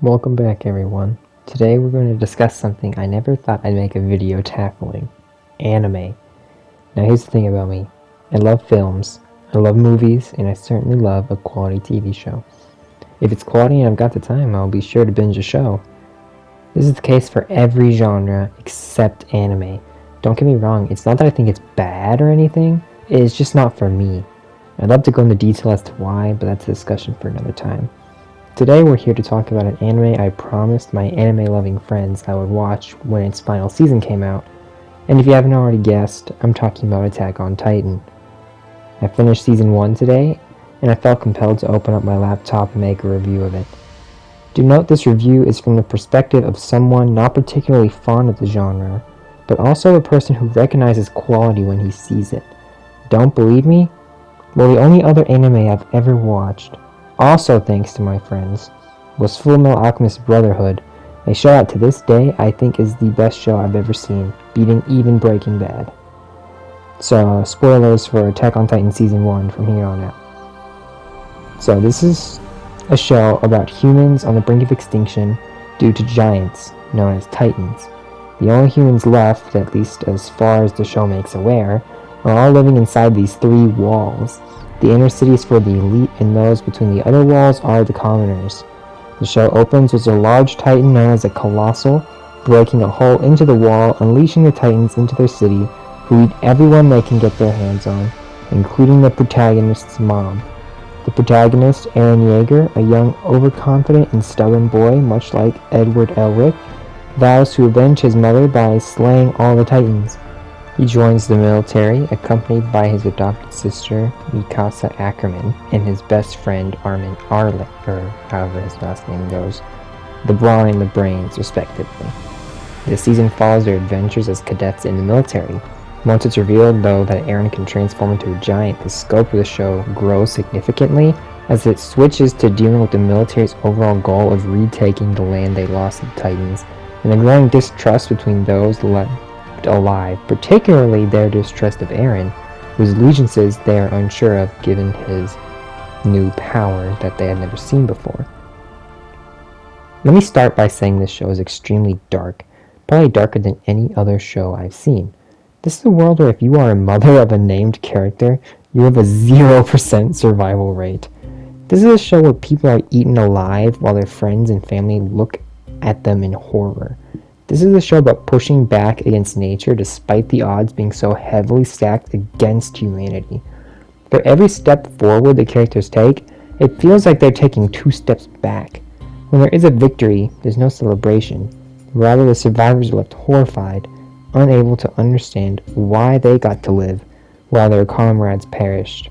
Welcome back, everyone. Today we're going to discuss something I never thought I'd make a video tackling. Anime. Now here's the thing about me. I love films, I love movies, and I certainly love a quality TV show. If it's quality and I've got the time, I'll be sure to binge a show. This is the case for every genre except anime. Don't get me wrong, it's not that I think it's bad or anything, it's just not for me. I'd love to go into detail as to why, but that's a discussion for another time. Today we're here to talk about an anime I promised my anime-loving friends I would watch when its final season came out. And if you haven't already guessed, I'm talking about Attack on Titan. I finished Season 1 today, and I felt compelled to open up my laptop and make a review of it. Do note this review is from the perspective of someone not particularly fond of the genre, but also a person who recognizes quality when he sees it. Don't believe me? Well, the only other anime I've ever watched, also thanks to my friends, was Fullmetal Alchemist Brotherhood, a show that to this day I think is the best show I've ever seen, beating even Breaking Bad. So, spoilers for Attack on Titan Season 1 from here on out. So this is a show about humans on the brink of extinction due to giants, known as Titans. The only humans left, at least as far as the show makes aware, are all living inside these three walls. The inner city is for the elite, and those between the other walls are the commoners. The show opens with a large titan known as a Colossal, breaking a hole into the wall, unleashing the titans into their city, who eat everyone they can get their hands on, including the protagonist's mom. The protagonist, Eren Yeager, a young, overconfident, and stubborn boy, much like Edward Elric, vows to avenge his mother by slaying all the titans. He joins the military, accompanied by his adopted sister, Mikasa Ackerman, and his best friend, Armin Arlen, or however his last name goes, the Brawn and the Brains, respectively. This season follows their adventures as cadets in the military. Once it's revealed, though, that Eren can transform into a giant, the scope of the show grows significantly as it switches to dealing with the military's overall goal of retaking the land they lost to the Titans, and the growing distrust between those left alive, particularly their distrust of Eren, whose allegiances they are unsure of given his new power that they had never seen before. Let me start by saying this show is extremely dark, probably darker than any other show I've seen. This is a world where if you are a mother of a named character, you have a 0% survival rate. This is a show where people are eaten alive while their friends and family look at them in horror. This is a show about pushing back against nature despite the odds being so heavily stacked against humanity. For every step forward the characters take, it feels like they're taking 2 steps back. When there is a victory, there's no celebration. Rather, the survivors are left horrified, unable to understand why they got to live while their comrades perished.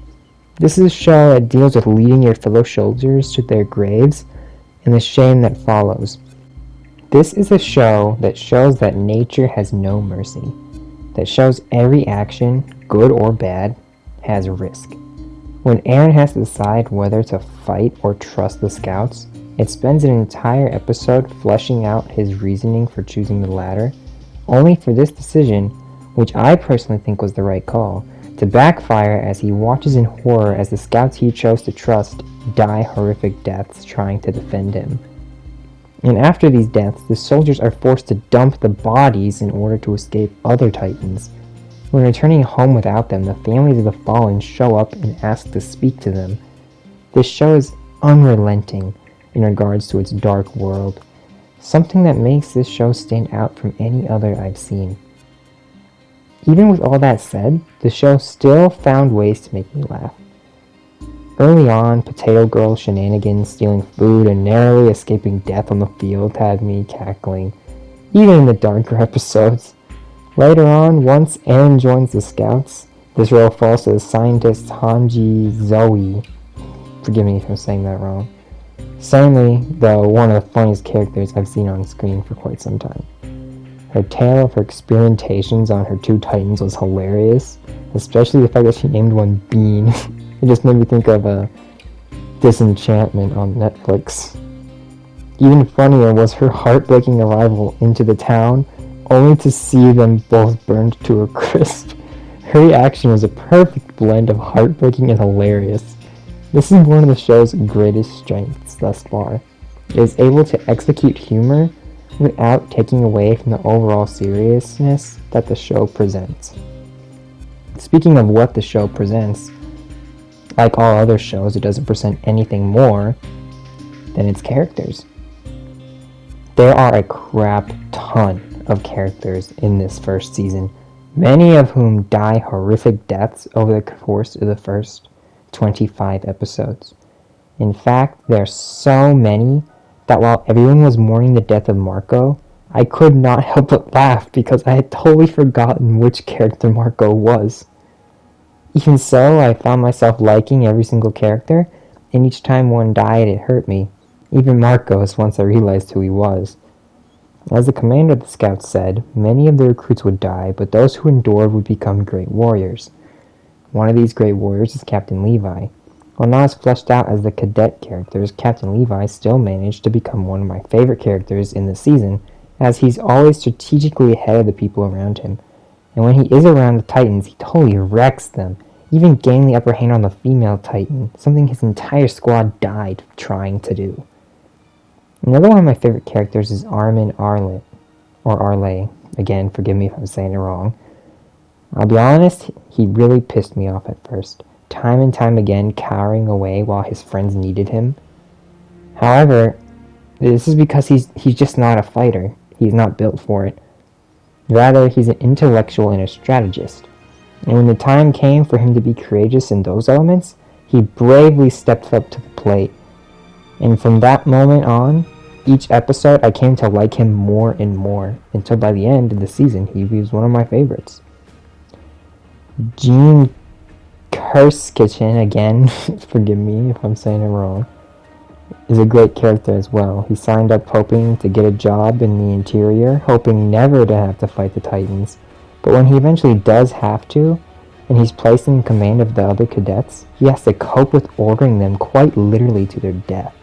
This is a show that deals with leading your fellow soldiers to their graves and the shame that follows. This is a show that shows that nature has no mercy, that shows every action, good or bad, has risk. When Eren has to decide whether to fight or trust the scouts, it spends an entire episode fleshing out his reasoning for choosing the latter, only for this decision, which I personally think was the right call, to backfire as he watches in horror as the scouts he chose to trust die horrific deaths trying to defend him. And after these deaths, the soldiers are forced to dump the bodies in order to escape other Titans. When returning home without them, the families of the fallen show up and ask to speak to them. This show is unrelenting in regards to its dark world, something that makes this show stand out from any other I've seen. Even with all that said, the show still found ways to make me laugh. Early on, Potato Girl shenanigans, stealing food, and narrowly escaping death on the field had me cackling, even in the darker episodes. Later on, once Eren joins the scouts, this role falls to the scientist Hanji Zoe. Forgive me if I'm saying that wrong. Certainly, though, one of the funniest characters I've seen on screen for quite some time. Her tale of her experimentations on her 2 titans was hilarious, especially the fact that she named one Bean. It just made me think of Disenchantment on Netflix. Even funnier was her heartbreaking arrival into the town, only to see them both burned to a crisp. Her reaction was a perfect blend of heartbreaking and hilarious. This is one of the show's greatest strengths thus far. It is able to execute humor without taking away from the overall seriousness that the show presents. Speaking of what the show presents, like all other shows, it doesn't present anything more than its characters. There are a crap ton of characters in this first season, many of whom die horrific deaths over the course of the first 25 episodes. In fact, there are so many that while everyone was mourning the death of Marco, I could not help but laugh because I had totally forgotten which character Marco was. Even so, I found myself liking every single character, and each time one died it hurt me, even Marcos once I realized who he was. As the commander of the scouts said, many of the recruits would die, but those who endured would become great warriors. One of these great warriors is Captain Levi. While not as fleshed out as the cadet characters, Captain Levi still managed to become one of my favorite characters in the season, as he's always strategically ahead of the people around him. And when he is around the Titans, he totally wrecks them, even gaining the upper hand on the female Titan, something his entire squad died trying to do. Another one of my favorite characters is Armin Arlet, or Arle. Again, forgive me if I'm saying it wrong. I'll be honest, he really pissed me off at first, time and time again cowering away while his friends needed him. However, this is because he's just not a fighter. He's not built for it. Rather, he's an intellectual and a strategist. And when the time came for him to be courageous in those elements, he bravely stepped up to the plate. And from that moment on, each episode I came to like him more and more, until by the end of the season he was one of my favorites. Gene Kurskitchen, again, forgive me if I'm saying it wrong, is a great character as well. He signed up hoping to get a job in the interior, hoping never to have to fight the Titans. But when he eventually does have to, and he's placed in command of the other cadets, he has to cope with ordering them quite literally to their death.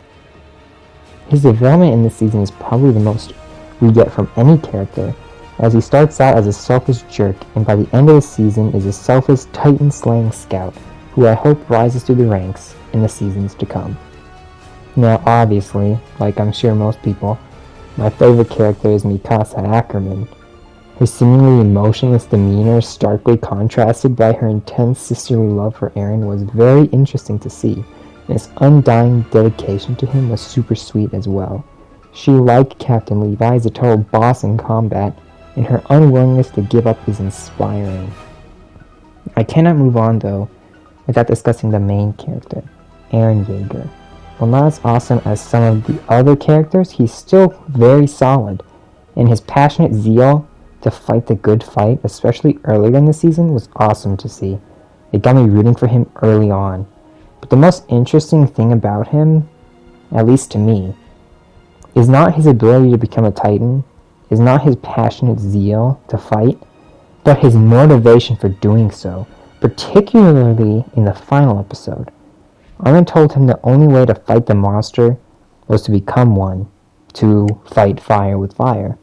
His development in this season is probably the most we get from any character, as he starts out as a selfish jerk, and by the end of the season is a selfless Titan-slaying scout, who I hope rises through the ranks in the seasons to come. Now obviously, like I'm sure most people, my favorite character is Mikasa Ackerman. Her seemingly emotionless demeanor, starkly contrasted by her intense sisterly love for Eren, was very interesting to see, and his undying dedication to him was super sweet as well. She, like Captain Levi, is a total boss in combat, and her unwillingness to give up is inspiring. I cannot move on, though, without discussing the main character, Eren Yeager. While not as awesome as some of the other characters, he's still very solid, and his passionate zeal to fight the good fight, especially earlier in the season, was awesome to see. It got me rooting for him early on. But the most interesting thing about him, at least to me, is not his ability to become a Titan, is not his passionate zeal to fight, but his motivation for doing so, particularly in the final episode. Armin told him the only way to fight the monster was to become one, to fight fire with fire.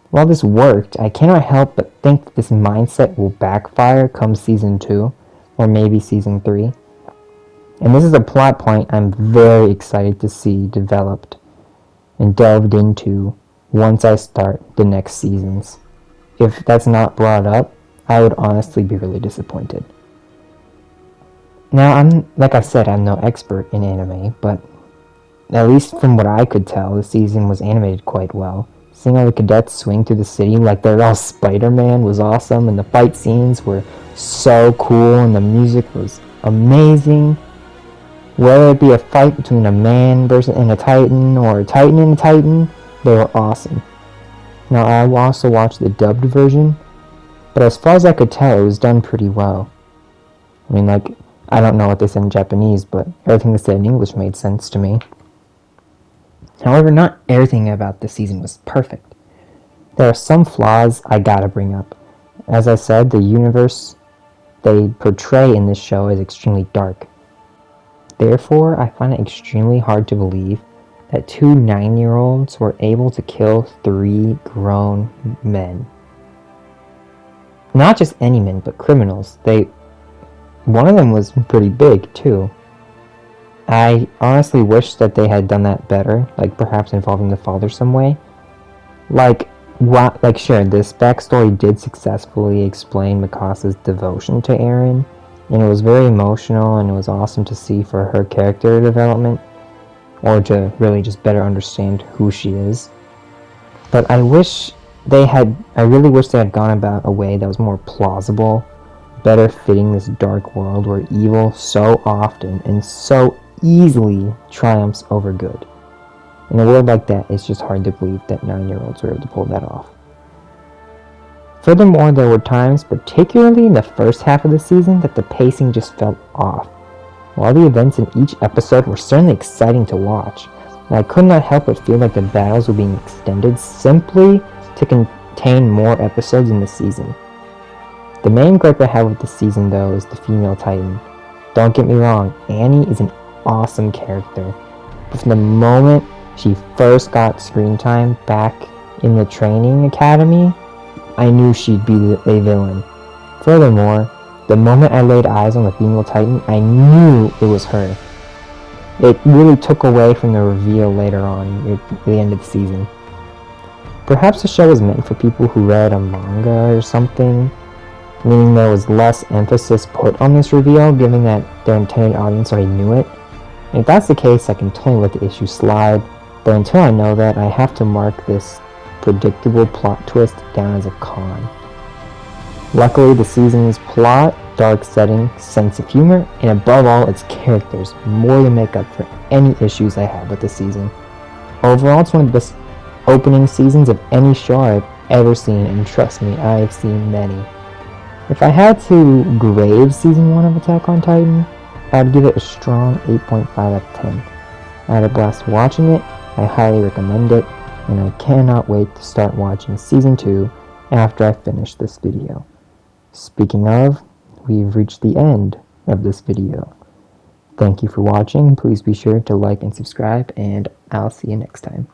While this worked, I cannot help but think that this mindset will backfire come Season 2, or maybe Season 3. And this is a plot point I'm very excited to see developed and delved into once I start the next seasons. If that's not brought up, I would honestly be really disappointed. Now, like I said, I'm no expert in anime, but at least from what I could tell, the season was animated quite well. Seeing all the cadets swing through the city like they're all Spider-Man was awesome, and the fight scenes were so cool, and the music was amazing. Whether it be a fight between a man and a Titan, or a Titan and a Titan, they were awesome. Now, I also watched the dubbed version, but as far as I could tell, it was done pretty well. I mean, I don't know what they said in Japanese, but everything they said in English made sense to me. However, not everything about this season was perfect. There are some flaws I gotta bring up. As I said, the universe they portray in this show is extremely dark. Therefore, I find it extremely hard to believe that 2 9-year-olds were able to kill 3 grown men. Not just any men, but criminals. One of them was pretty big, too. I honestly wish that they had done that better, like perhaps involving the father some way. Like, sure, this backstory did successfully explain Mikasa's devotion to Eren, and it was very emotional, and it was awesome to see for her character development, or to really just better understand who she is. But I really wish they had gone about a way that was more plausible, better fitting this dark world where evil so often and so easily triumphs over good. In a world like that, it's just hard to believe that 9-year-olds were able to pull that off. Furthermore, there were times, particularly in the first half of the season, that the pacing just felt off. While the events in each episode were certainly exciting to watch, and I could not help but feel like the battles were being extended simply to contain more episodes in the season. The main gripe I have with the season, though, is the female Titan. Don't get me wrong, Annie is an awesome character, but from the moment she first got screen time back in the training academy, I knew she'd be a villain. Furthermore, the moment I laid eyes on the female Titan, I knew it was her. It really took away from the reveal later on, at the end of the season. Perhaps the show was meant for people who read a manga or something, meaning there was less emphasis put on this reveal, given that their intended audience already knew it. And if that's the case, I can totally let the issue slide, but until I know that, I have to mark this predictable plot twist down as a con. Luckily, the season's plot, dark setting, sense of humor, and above all, its characters more than make up for any issues I have with the season. Overall, it's one of the best opening seasons of any show I've ever seen, and trust me, I've seen many. If I had to grade Season 1 of Attack on Titan, I'd give it a strong 8.5 out of 10. I had a blast watching it, I highly recommend it, and I cannot wait to start watching Season 2 after I finish this video. Speaking of, we've reached the end of this video. Thank you for watching, please be sure to like and subscribe, and I'll see you next time.